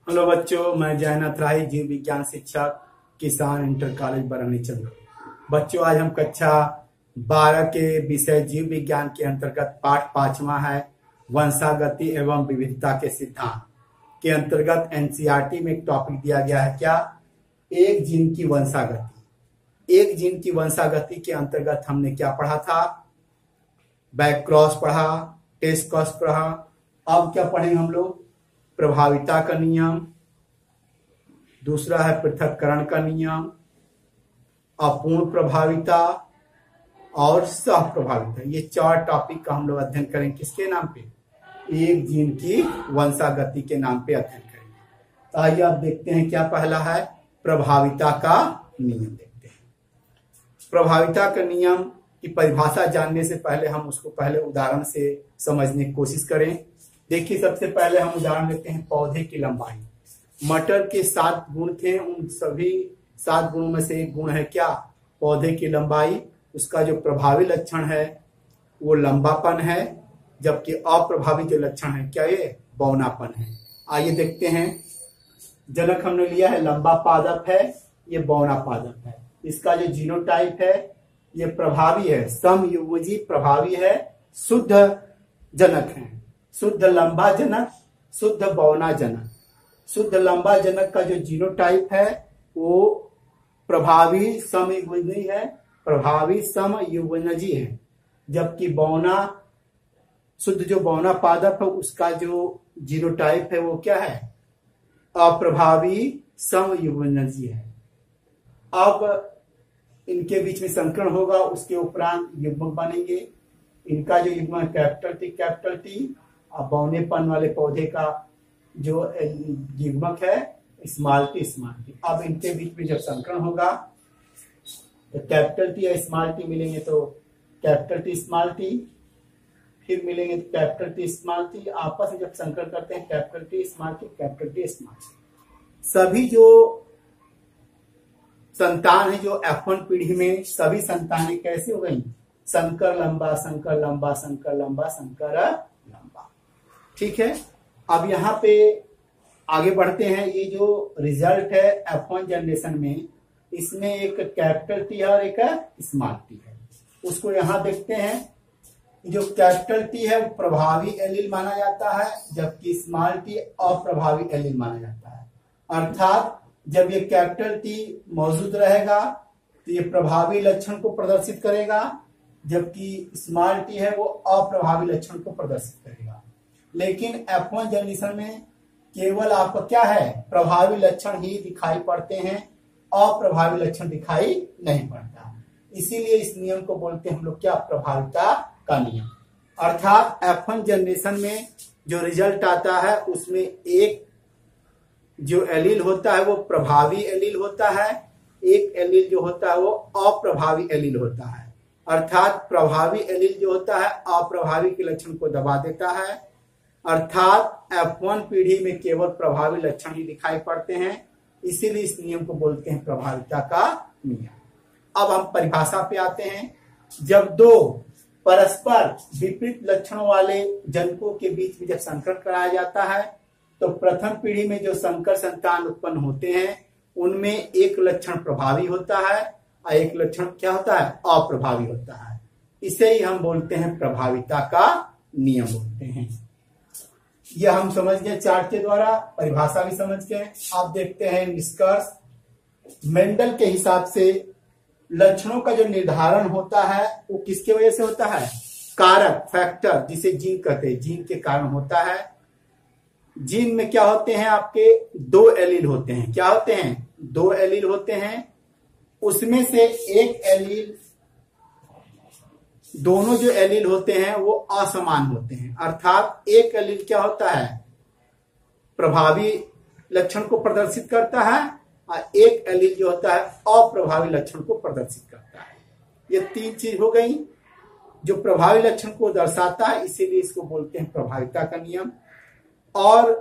Hello बच्चों, मैं जयनाथ राही, जीव विज्ञान शिक्षक, किसान इंटर कॉलेज बरौनी चंद्र। बच्चों, आज हम कक्षा 12 के विषय जीव विज्ञान के अंतर्गत पाठ 5वां है वंशागति एवं विविधता के सिद्धांत के अंतर्गत एनसीईआरटी में एक टॉपिक दिया गया है। क्या? एक जीन की वंशागति। एक जीन की वंशागति के अंतर्गत हमने क्या पढ़ा था? बैक क्रॉस पढ़ा, टेस्ट क्रॉस पढ़ा। अब क्या पढ़ेंगे हम लोग? प्रभाविता का नियम, दूसरा है पृथक्करण का नियम, अपूर्ण प्रभाविता और सह प्रभाविता। ये 4 टॉपिक का हम लोग अध्ययन करेंगे। किसके नाम पे? एक जीन की वंशागति के नाम पे अध्ययन करेंगे। तो आइए आप देखते हैं क्या पहला है, प्रभाविता का नियम देखते हैं। प्रभाविता का नियम की परिभाषा जानने से पहले हम उसको पहले उदाहरण से समझने की कोशिश करें। देखिए, सबसे पहले हम उदाहरण लेते हैं पौधे की लंबाई। मटर के 7 गुण थे, उन सभी 7 गुणों में से एक गुण है क्या? पौधे की लंबाई। उसका जो प्रभावी लक्षण है वो लंबापन है, जबकि अप्रभावी जो लक्षण है क्या? ये बौनापन है। आइए देखते हैं। जनक हमने लिया है लंबा पादप है, ये बौना पादप है। इसका जो जीनोटाइप है ये प्रभावी है, समयुग्मजी प्रभावी है, शुद्ध जनक है। शुद्ध लंबा जनक, शुद्ध बौना जनक। शुद्ध लंबा जनक का जो जीनोटाइप है वो प्रभावी समयुग्मजी है, प्रभावी समयुग्मजी है। जबकि बौना, शुद्ध जो बौना पादप है उसका जो जीनोटाइप है वो क्या है? अप्रभावी समयुग्मजी है। अब इनके बीच में संकरण होगा, उसके उपरांत युग्मक बनेंगे। इनका जो युग्मक कैपिटल टी और बौनेपन वाले पौधे का जो युग्मक है स्मॉल टी। अब इनके बीच में जब संकरण होगा तो कैपिटल टी या स्मॉल टी मिलेंगे तो कैपिटल टी स्मॉल टी, फिर मिलेंगे तो कैपिटल टी स्मॉल टी। आपस में जब संकरण करते हैं capital T small T, capital T small T. सभी जो संतान है जो F1 पीढ़ी में, सभी संतानें कैसे हो गई? संकर लंबा, संकर लंबा, संकर लंबा, संकर लंबा। ठीक है। अब यहाँ पे आगे बढ़ते हैं। ये जो रिजल्ट है F1 जनरेशन में, इसमें एक कैपिटल टी और एक स्मॉल टी है। उसको यहाँ देखते हैं। जो कैपिटल टी है वो प्रभावी एलील माना जाता है, जबकि स्मॉल टी अप्रभावी एलील माना जाता है। अर्थात जब ये कैपिटल टी मौजूद रहेगा तो ये प्रभावी लक्षण को प्रदर्शित करेगा, जबकि स्मॉल टी है वो अप्रभावी लक्षण को प्रदर्शित करेगा। लेकिन F1 जनरेशन में केवल आपको क्या है? प्रभावी लक्षण ही दिखाई पड़ते हैं, अप्रभावी लक्षण दिखाई नहीं पड़ता। इसीलिए इस नियम को बोलते हैं हम लोग क्या? प्रभाविता का नियम। अर्थात F1 जनरेशन में जो रिजल्ट आता है उसमें एक जो एलील होता है वो प्रभावी एलील होता है, एक एलील जो होता है वो अप्रभावी एलील होता है। अर्थात प्रभावी एलील जो होता है अप्रभावी के लक्षण को दबा देता है। अर्थात F1 पीढ़ी में केवल प्रभावी लक्षण ही दिखाई पड़ते हैं। इसीलिए इस नियम को बोलते हैं प्रभाविता का नियम। अब हम परिभाषा पे आते हैं। जब 2 परस्पर विपरीत लक्षणों वाले जनकों के बीच में जब संकरण कराया जाता है तो प्रथम पीढ़ी में जो संकर संतान उत्पन्न होते हैं उनमें एक लक्षण प्रभावी होता है और एक लक्षण क्या होता है? अप्रभावी होता है। इसे ही हम बोलते हैं प्रभाविता का नियम बोलते हैं। यह हम समझ गए चार्ट के द्वारा, परिभाषा भी समझ गए। आप देखते हैं निष्कर्ष। मेंडल के हिसाब से लक्षणों का जो निर्धारण होता है वो किसके वजह से होता है? कारक, फैक्टर, जिसे जीन कहते हैं, जीन के कारण होता है। जीन में क्या होते हैं? आपके 2 एलील होते हैं। क्या होते हैं? 2 एलील होते हैं। उसमें से एक एलील, दोनों जो एलील होते हैं वो असमान होते हैं। अर्थात एक एलील क्या होता है? प्रभावी लक्षण को प्रदर्शित करता है और एक एलील जो होता है अप्रभावी लक्षण को प्रदर्शित करता है। ये 3 चीज हो गई जो प्रभावी लक्षण को दर्शाता है, इसीलिए इसको बोलते हैं प्रभाविता का नियम। और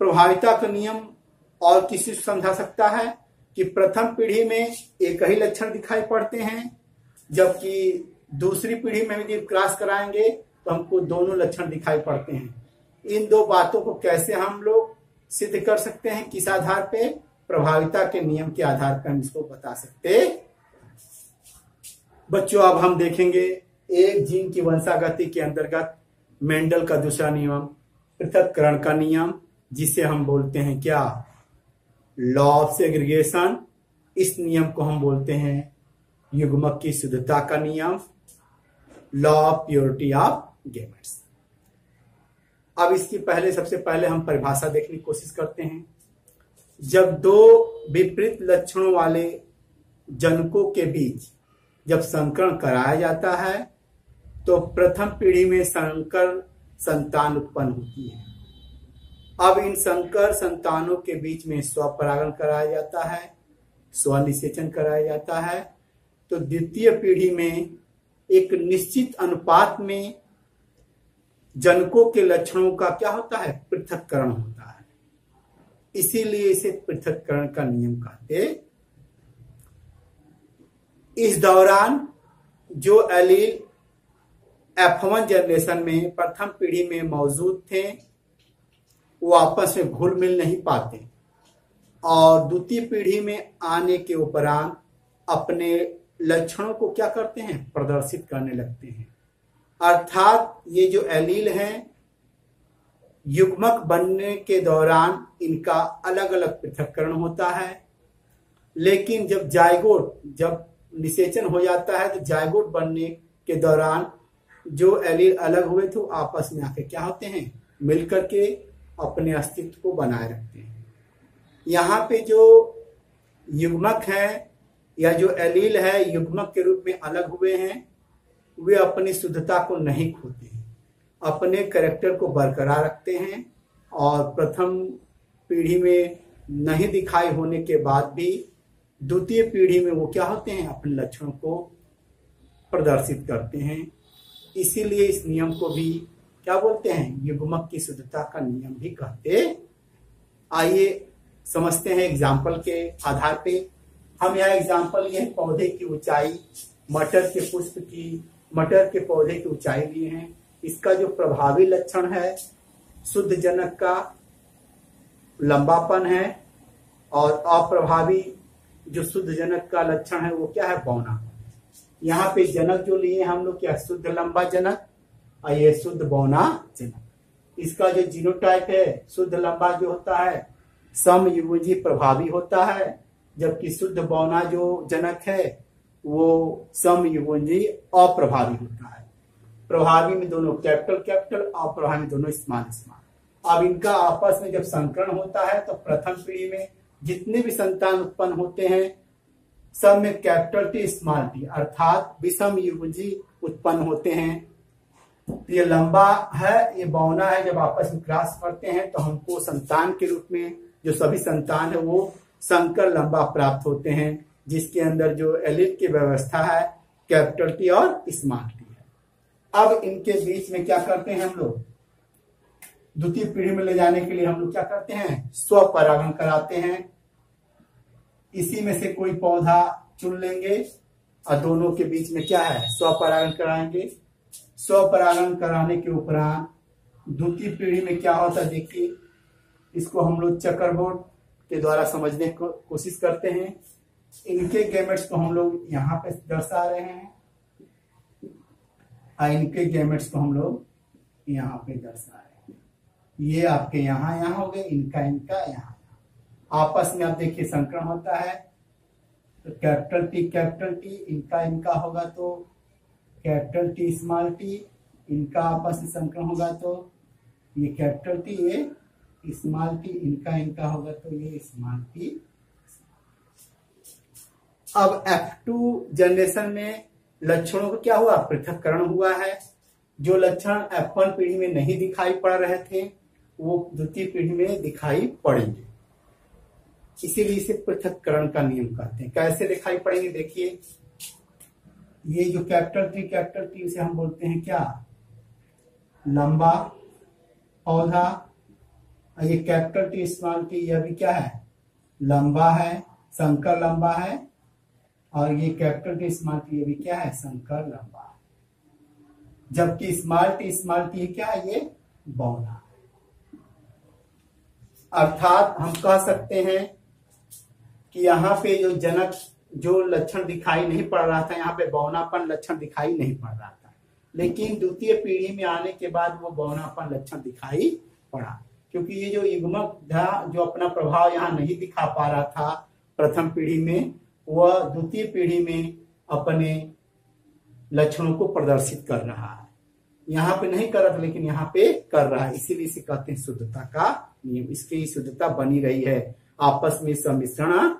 प्रभाविता का नियम और किसी से समझा सकता है कि प्रथम पीढ़ी में एक ही लक्षण दिखाई पड़ते हैं, जबकि दूसरी पीढ़ी में यदि क्रॉस कराएंगे तो हमको दोनों लक्षण दिखाई पड़ते हैं। इन 2 बातों को कैसे हम लोग सिद्ध कर सकते हैं। किस आधार पे? प्रभाविता के नियम के आधार पर हम इसको बता सकते। बच्चों अब हम देखेंगे एक जीन की वंशागति के अंतर्गत मेंडल का दूसरा नियम, पृथक्करण का नियम, जिसे हम बोलते हैं क्या? Law of segregation. इस नियम को हम बोलते हैं युग्मक की शुद्धता का नियम, law of purity of gametes. अब इसकी सबसे पहले हम परिभाषा देखने की कोशिश करते हैं। जब दो विपरीत लक्षणों वाले जनकों के बीच जब संकरण कराया जाता है तो प्रथम पीढ़ी में संकर संतान उत्पन्न होती है। अब इन संकर संतानों के बीच में स्वपरागण कराया जाता है, स्वनिषेचन कराया जाता है। तो द्वितीय पीढ़ी में एक निश्चित अनुपात में जनकों के लक्षणों का क्या होता है? पृथक्करण होता है। इसीलिए इसे पृथक्करण का नियम कहते। इस दौरान जो एलील F1 जनरेशन में प्रथम पीढ़ी में मौजूद थे वो आपस में घुल मिल नहीं पाते और द्वितीय पीढ़ी में आने के उपरांत अपने लक्षणों को क्या करते हैं? प्रदर्शित करने लगते हैं। अर्थात ये जो एलील हैं युग्मक बनने के दौरान इनका अलग अलग पृथक्करण होता है, लेकिन जब निषेचन हो जाता है तो जायगोट बनने के दौरान जो एलील अलग हुए थे आपस में आके क्या होते हैं? मिलकर के अपने अस्तित्व को बनाए रखते हैं। यहाँ पे जो युग्मक है या जो एलील है युग्मक के रूप में अलग हुए हैं वे अपनी शुद्धता को नहीं खोते हैं, अपने कैरेक्टर को बरकरार रखते हैं और प्रथम पीढ़ी में नहीं दिखाई होने के बाद भी द्वितीय पीढ़ी में वो क्या होते हैं? अपने लक्षणों को प्रदर्शित करते हैं। इसीलिए इस नियम को भी क्या बोलते हैं? युग्मक की शुद्धता का नियम भी कहते। आइए समझते हैं एग्जाम्पल के आधार पे। हम यहाँ एग्जाम्पल ये पौधे की ऊंचाई, मटर के पौधे की ऊंचाई लिए हैं। इसका जो प्रभावी लक्षण है शुद्ध जनक का लंबापन है और अप्रभावी जो शुद्ध जनक का लक्षण है वो क्या है? बौना। यहाँ पे जनक जो लिए हम लोग क्या? शुद्ध लंबा जनक और ये शुद्ध बौना जनक। इसका जो जीनोटाइप है शुद्ध लंबा जो होता है समयुग्मजी प्रभावी होता है, जबकि शुद्ध बौना जो जनक है वो समयुग्मजी अप्रभावी होता है। प्रभावी में दोनों कैपिटल, अप्रभावी में दोनों स्मॉल। अब इनका आपस में जब संकरण होता है तो प्रथम पीढ़ी में जितने भी संतान उत्पन्न होते हैं सब में कैपिटल टी स्मॉल टी अर्थात विषम युग्मजी उत्पन्न होते हैं। ये लंबा है, ये बौना है। जब आपस में क्रॉस करते हैं तो हमको संतान के रूप में जो सभी संतान है वो संकर लंबा प्राप्त होते हैं, जिसके अंदर जो एलील की व्यवस्था है कैपिटल टी और स्मॉल टी है। अब इनके बीच में क्या करते हैं हम लोग? द्वितीय पीढ़ी में ले जाने के लिए हम लोग क्या करते हैं? स्वपरागण कराते हैं। इसी में से कोई पौधा चुन लेंगे और दोनों के बीच में क्या है? स्वपरागण कराएंगे। स्वपरागण कराने के उपरांत द्वितीय पीढ़ी में क्या होता है? देखिए इसको हम लोग चेकरबोर्ड के द्वारा समझने की कोशिश करते हैं। इनके गैमेट्स को हम लोग यहाँ पे दर्शा रहे हैं और इनके गैमेट्स को हम लोग यहाँ पे दर्शा रहे हैं। ये आपके यहाँ हो गए, इनका यहाँ। आपस में आप देखिए संकरण होता है तो कैपिटल टी इनका होगा तो कैपिटल टी स्मॉल टी, इनका आपस में संकरण होगा तो ये कैपिटल टी ये स्मॉल टी, इनका होगा तो ये स्मॉल टी। अब F2 जनरेशन में लक्षणों का क्या हुआ? पृथक्करण हुआ है। जो लक्षण F1 पीढ़ी में नहीं दिखाई पड़ रहे थे वो द्वितीय पीढ़ी में दिखाई पड़ेंगे, इसीलिए इसे पृथक्करण का नियम कहते हैं। कैसे दिखाई पड़ेंगे? देखिए ये जो कैपिटल टी उसे हम बोलते हैं क्या? लंबा पौधा। ये कैपिटल टी स्मॉल टी यह भी क्या है? लंबा है, संकर लंबा है। और ये कैपिटल टी स्मॉल टी ये भी क्या है? संकर लंबा है। जबकि स्मॉल टी क्या है? ये बौना। अर्थात हम कह सकते हैं कि यहाँ पे जो जनक जो लक्षण दिखाई नहीं पड़ रहा था, यहाँ पे बौनापन लक्षण दिखाई नहीं पड़ रहा था, लेकिन द्वितीय पीढ़ी में आने के बाद वो बौनापन लक्षण दिखाई पड़ा, क्योंकि ये जो युग्मक था जो अपना प्रभाव यहाँ नहीं दिखा पा रहा था प्रथम पीढ़ी में, वह द्वितीय पीढ़ी में अपने लक्षणों को प्रदर्शित कर रहा है। यहाँ पे नहीं कर रहा था लेकिन यहाँ पे कर रहा है, इसीलिए इसे कहते हैं शुद्धता का नियम। इसकी शुद्धता बनी रही है, आपस में सम्मिश्रण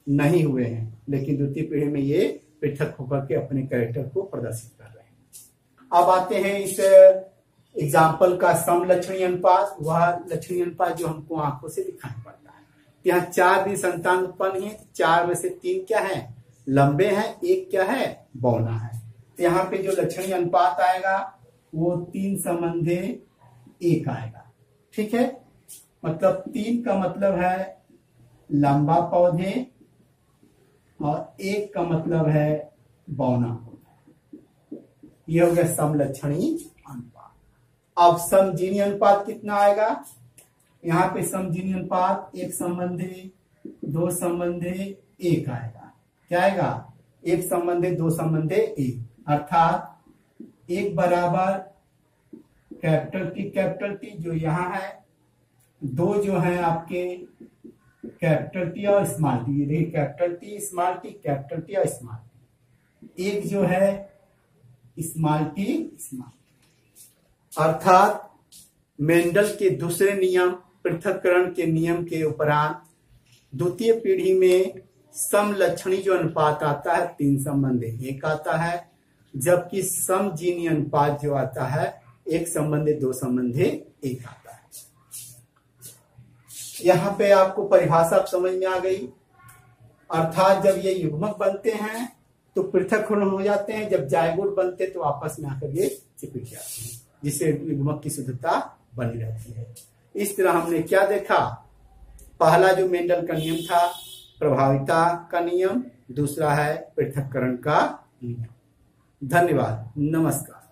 नहीं हुए हैं, लेकिन द्वितीय पीढ़ी में ये पृथक होकर के अपने कैरेक्टर को प्रदर्शित कर रहे हैं। अब आते हैं इस एग्जाम्पल का समलक्षणी अनुपात, वह लक्षणीय अनुपात जो हमको आंखों से दिखाई पड़ता है। यहाँ 4 भी संतान उत्पन्न है, 4 में से 3 क्या है, लंबे हैं, 1 क्या है, बौना है। तो यहाँ पे जो लक्षणीय अनुपात आएगा वो 3 संबंधे 1 आएगा। ठीक है, मतलब 3 का मतलब है लंबा पौधे और 1 का मतलब है बौना पौधा। ये हो गया समलक्षणी अनुपात। अब समजीनी अनुपात कितना आएगा, यहाँ पे समजीनी अनुपात 1 संबंधे 2 संबंधे 1 आएगा। क्या आएगा, 1 संबंधे 2 संबंधे 1, अर्थात 1 बराबर कैपिटल टी जो यहाँ है, 2 जो है आपके कैपिटल टी और स्मॉल टी, ये देखिए capital T small T, capital T और स्मॉल टी, 1 जो है स्मॉल टी स्मॉल टी। अर्थात मेंडल के दूसरे नियम पृथक्करण के नियम के उपरांत द्वितीय पीढ़ी में समलक्षणी जो अनुपात आता है 3 संबंधे 1 आता है, जबकि समजीनी अनुपात जो आता है 1 संबंधे 2 संबंधे 1 आता है। यहाँ पे आपको परिभाषा समझ में आ गई। अर्थात जब ये युग्मक बनते हैं तो पृथक्करण हो जाते हैं, जब जायगोट बनते तो आपस में आकर ये चिपक जाते हैं, जिससे युग्मक की शुद्धता बनी रहती है। इस तरह हमने क्या देखा, पहला जो मेंडल का नियम था प्रभाविता का नियम, दूसरा है पृथक्करण का नियम। धन्यवाद, नमस्कार।